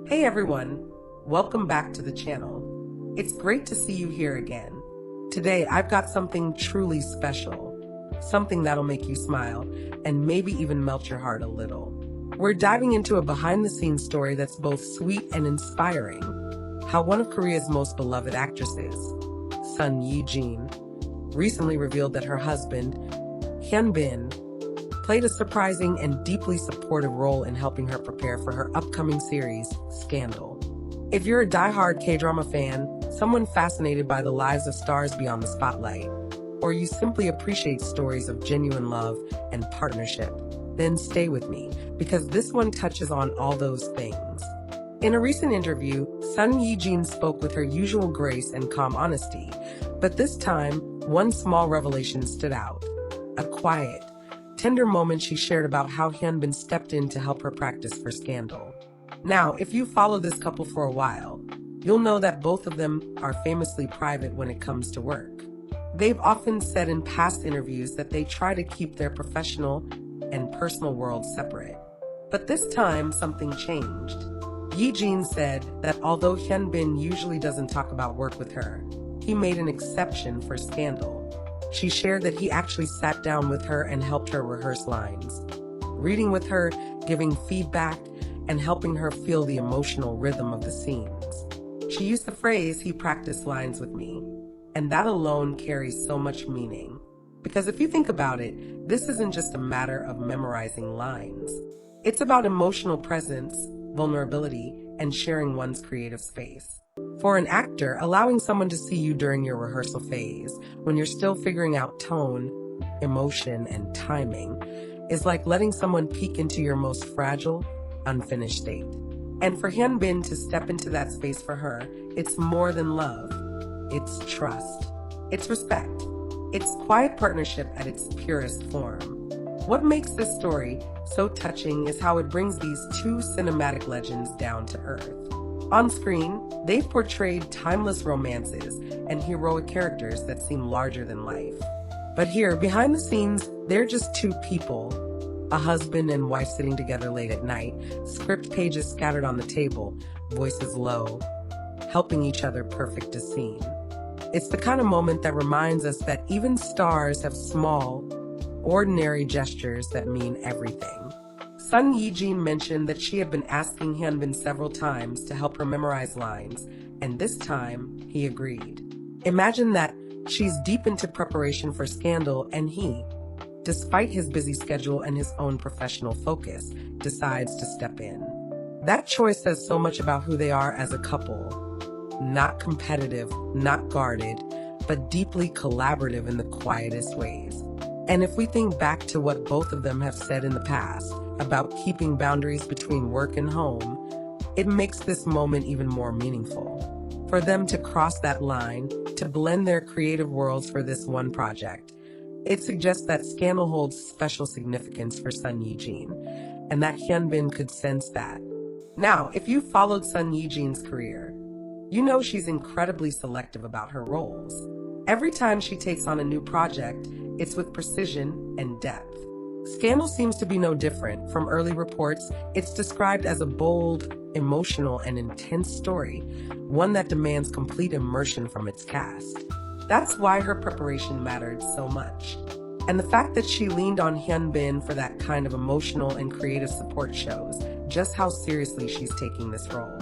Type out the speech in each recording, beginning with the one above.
Hey everyone, welcome back to the channel. It's great to see you here again. Today I've got something truly special, something that'll make you smile and maybe even melt your heart a little. We're diving into a behind-the-scenes story that's both sweet and inspiring. How one of Korea's most beloved actresses, Son Ye-jin, recently revealed that her husband, Hyun, played a surprising and deeply supportive role in helping her prepare for her upcoming series, Scandal. If you're a die-hard K-drama fan, someone fascinated by the lives of stars beyond the spotlight, or you simply appreciate stories of genuine love and partnership, then stay with me, because this one touches on all those things. In a recent interview, Son Ye-jin spoke with her usual grace and calm honesty, but this time, one small revelation stood out. A quiet, tender moment she shared about how Hyun stepped in to help her practice for Scandal. Now, if you follow this couple for a while, you'll know that both of them are famously private when it comes to work. They've often said in past interviews that they try to keep their professional and personal worlds separate. But this time, something changed. Ye-jin said that although Hyun usually doesn't talk about work with her, he made an exception for Scandal. She shared that he actually sat down with her and helped her rehearse lines, reading with her, giving feedback, and helping her feel the emotional rhythm of the scenes. She used the phrase, "He practiced lines with me," and that alone carries so much meaning. Because if you think about it, this isn't just a matter of memorizing lines. It's about emotional presence, vulnerability, and sharing one's creative space. For an actor, allowing someone to see you during your rehearsal phase, when you're still figuring out tone, emotion, and timing, is like letting someone peek into your most fragile, unfinished state. And for Hyun to step into that space for her, it's more than love. It's trust. It's respect. It's quiet partnership at its purest form. What makes this story so touching is how it brings these two cinematic legends down to earth. On screen, they've portrayed timeless romances and heroic characters that seem larger than life. But here, behind the scenes, they're just two people, a husband and wife sitting together late at night, script pages scattered on the table, voices low, helping each other perfect a scene. It's the kind of moment that reminds us that even stars have small, ordinary gestures that mean everything. Son Ye-jin mentioned that she had been asking Hyun several times to help her memorize lines, and this time, he agreed. Imagine that she's deep into preparation for Scandal, and he, despite his busy schedule and his own professional focus, decides to step in. That choice says so much about who they are as a couple. Not competitive, not guarded, but deeply collaborative in the quietest ways. And if we think back to what both of them have said in the past about keeping boundaries between work and home, it makes this moment even more meaningful. For them to cross that line, to blend their creative worlds for this one project, it suggests that Scandal holds special significance for Son Ye-jin, and that Hyun could sense that. Now, if you followed Son Ye-jin's career, you know she's incredibly selective about her roles. Every time she takes on a new project, it's with precision and depth. Scandal seems to be no different. From early reports, it's described as a bold, emotional, and intense story, one that demands complete immersion from its cast. That's why her preparation mattered so much. And the fact that she leaned on Hyun for that kind of emotional and creative support shows just how seriously she's taking this role.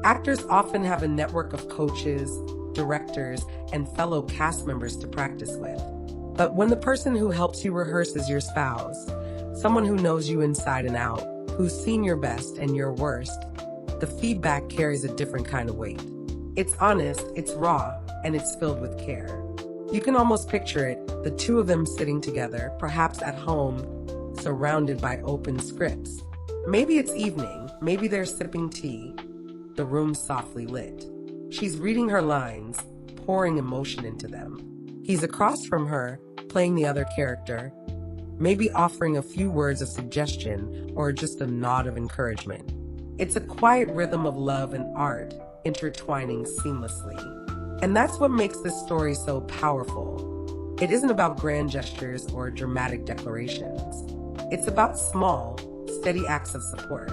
Actors often have a network of coaches, directors, and fellow cast members to practice with. But when the person who helps you rehearse is your spouse, someone who knows you inside and out, who's seen your best and your worst, the feedback carries a different kind of weight. It's honest, it's raw, and it's filled with care. You can almost picture it, the two of them sitting together, perhaps at home, surrounded by open scripts. Maybe it's evening, maybe they're sipping tea, the room's softly lit. She's reading her lines, pouring emotion into them. He's across from her, playing the other character, maybe offering a few words of suggestion or just a nod of encouragement. It's a quiet rhythm of love and art intertwining seamlessly. And that's what makes this story so powerful. It isn't about grand gestures or dramatic declarations. It's about small, steady acts of support.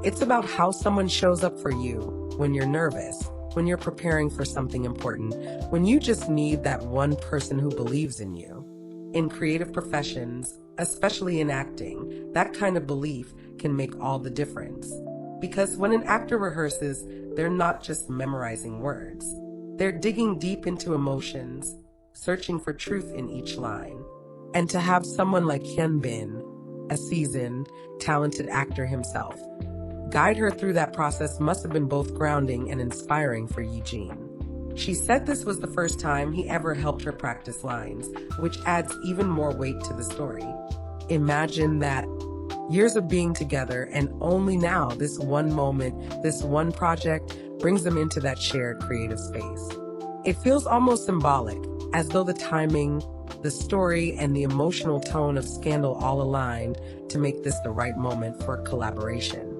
It's about how someone shows up for you when you're nervous, when you're preparing for something important, when you just need that one person who believes in you. In creative professions, especially in acting, that kind of belief can make all the difference. Because when an actor rehearses, they're not just memorizing words. They're digging deep into emotions, searching for truth in each line. And to have someone like Hyun, a seasoned, talented actor himself, guide her through that process must have been both grounding and inspiring for Ye-jin. She said this was the first time he ever helped her practice lines, which adds even more weight to the story. Imagine that, years of being together, and only now this one moment, this one project, brings them into that shared creative space. It feels almost symbolic, as though the timing, the story, and the emotional tone of Scandal all aligned to make this the right moment for collaboration.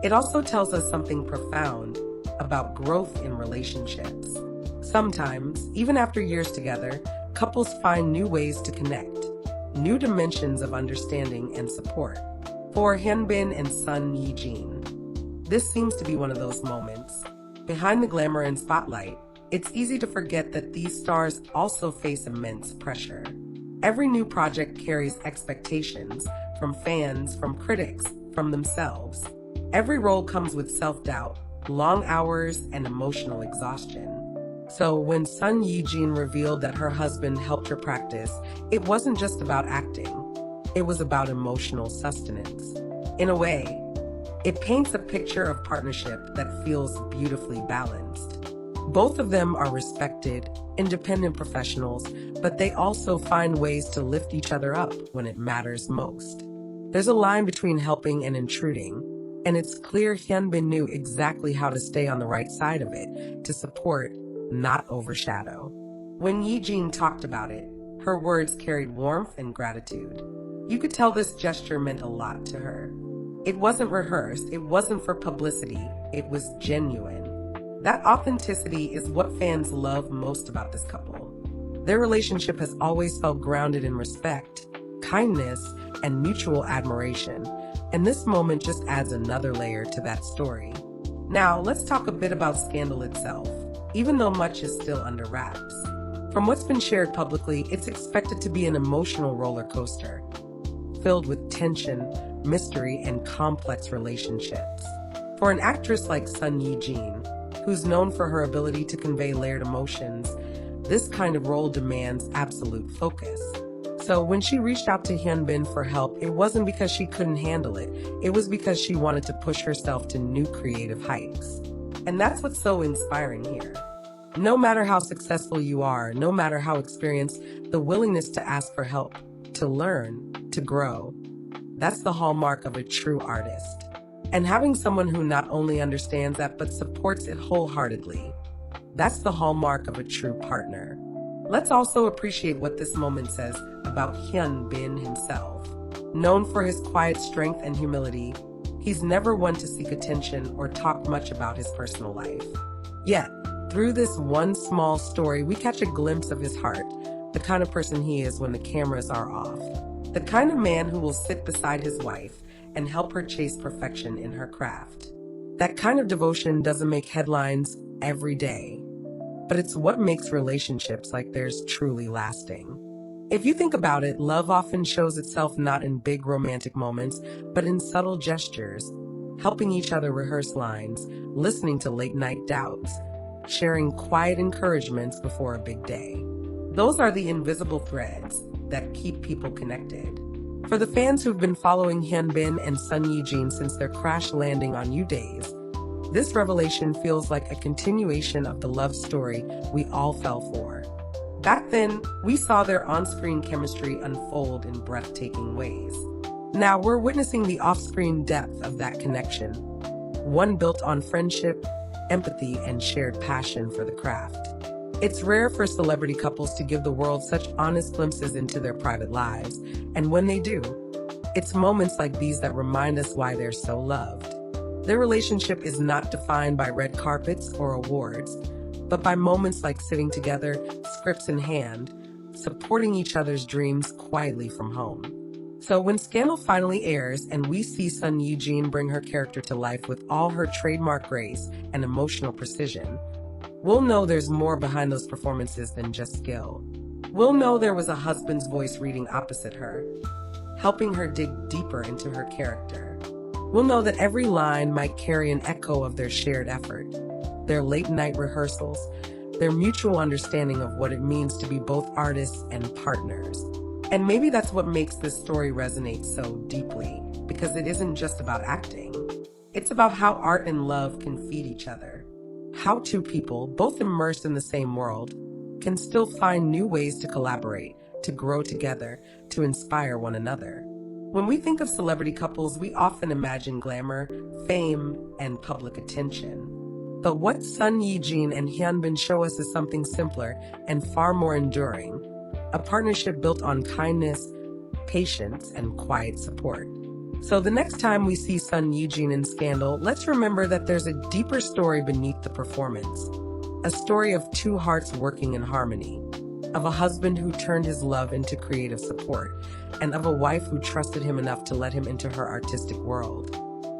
It also tells us something profound about growth in relationships. Sometimes, even after years together, couples find new ways to connect, new dimensions of understanding and support. For Hyun and Son Ye-jin, this seems to be one of those moments. Behind the glamour and spotlight, it's easy to forget that these stars also face immense pressure. Every new project carries expectations from fans, from critics, from themselves. Every role comes with self-doubt, long hours, and emotional exhaustion. So when Son Ye-jin revealed that her husband helped her practice, it wasn't just about acting. It was about emotional sustenance. In a way, it paints a picture of partnership that feels beautifully balanced. Both of them are respected, independent professionals, but they also find ways to lift each other up when it matters most. There's a line between helping and intruding, and it's clear Hyun knew exactly how to stay on the right side of it, to support, not overshadow. When Ye-jin talked about it, her words carried warmth and gratitude. You could tell this gesture meant a lot to her. It wasn't rehearsed, it wasn't for publicity, it was genuine. That authenticity is what fans love most about this couple. Their relationship has always felt grounded in respect, kindness, and mutual admiration, and this moment just adds another layer to that story. Now, let's talk a bit about Scandal itself, even though much is still under wraps. From what's been shared publicly, it's expected to be an emotional roller coaster, filled with tension, mystery, and complex relationships. For an actress like Son Ye-jin, who's known for her ability to convey layered emotions, this kind of role demands absolute focus. So when she reached out to Hyun for help, it wasn't because she couldn't handle it. It was because she wanted to push herself to new creative heights. And that's what's so inspiring here. No matter how successful you are, no matter how experienced, the willingness to ask for help, to learn, to grow, that's the hallmark of a true artist. And having someone who not only understands that, but supports it wholeheartedly, that's the hallmark of a true partner. Let's also appreciate what this moment says about Hyun himself. Known for his quiet strength and humility, he's never one to seek attention or talk much about his personal life. Yet, through this one small story, we catch a glimpse of his heart, the kind of person he is when the cameras are off, the kind of man who will sit beside his wife and help her chase perfection in her craft. That kind of devotion doesn't make headlines every day, but it's what makes relationships like theirs truly lasting. If you think about it, love often shows itself not in big romantic moments, but in subtle gestures, helping each other rehearse lines, listening to late-night doubts, sharing quiet encouragements before a big day. Those are the invisible threads that keep people connected. For the fans who've been following Hyun and Son Ye-jin since their crash landing on You Days, this revelation feels like a continuation of the love story we all fell for. Back then, we saw their on-screen chemistry unfold in breathtaking ways. Now we're witnessing the off-screen depth of that connection, one built on friendship, empathy, and shared passion for the craft. It's rare for celebrity couples to give the world such honest glimpses into their private lives, and when they do, it's moments like these that remind us why they're so loved. Their relationship is not defined by red carpets or awards, but by moments like sitting together, scripts in hand, supporting each other's dreams quietly from home. So when Scandal finally airs and we see Son Ye-jin bring her character to life with all her trademark grace and emotional precision, we'll know there's more behind those performances than just skill. We'll know there was a husband's voice reading opposite her, helping her dig deeper into her character. We'll know that every line might carry an echo of their shared effort, their late-night rehearsals, their mutual understanding of what it means to be both artists and partners. And maybe that's what makes this story resonate so deeply, because it isn't just about acting. It's about how art and love can feed each other. How two people, both immersed in the same world, can still find new ways to collaborate, to grow together, to inspire one another. When we think of celebrity couples, we often imagine glamour, fame, and public attention. But what Son Ye-jin and Hyun show us is something simpler and far more enduring. A partnership built on kindness, patience, and quiet support. So the next time we see Son Ye-jin in Scandal, let's remember that there's a deeper story beneath the performance. A story of two hearts working in harmony, of a husband who turned his love into creative support, and of a wife who trusted him enough to let him into her artistic world.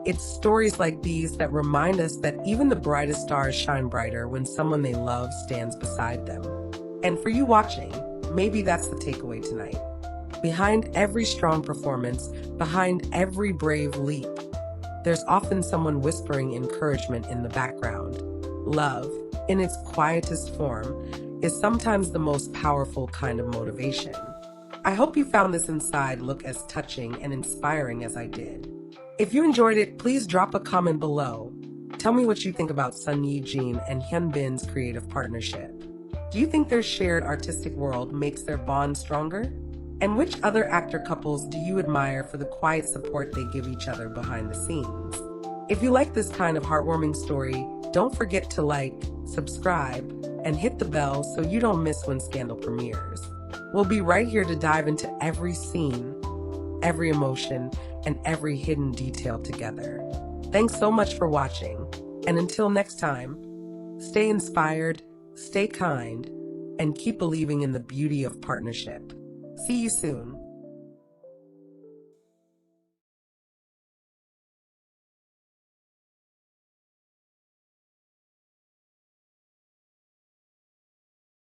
It's stories like these that remind us that even the brightest stars shine brighter when someone they love stands beside them. And for you watching, maybe that's the takeaway tonight. Behind every strong performance, behind every brave leap, there's often someone whispering encouragement in the background. Love, in its quietest form, is sometimes the most powerful kind of motivation. I hope you found this inside look as touching and inspiring as I did. If you enjoyed it, please drop a comment below. Tell me what you think about Son Ye-jin and Hyunbin's creative partnership. Do you think their shared artistic world makes their bond stronger? And which other actor couples do you admire for the quiet support they give each other behind the scenes? If you like this kind of heartwarming story, don't forget to like, subscribe, and hit the bell so you don't miss when Scandal premieres. We'll be right here to dive into every scene, every emotion, and every hidden detail together. Thanks so much for watching, and until next time, stay inspired, stay kind, and keep believing in the beauty of partnership. See you soon.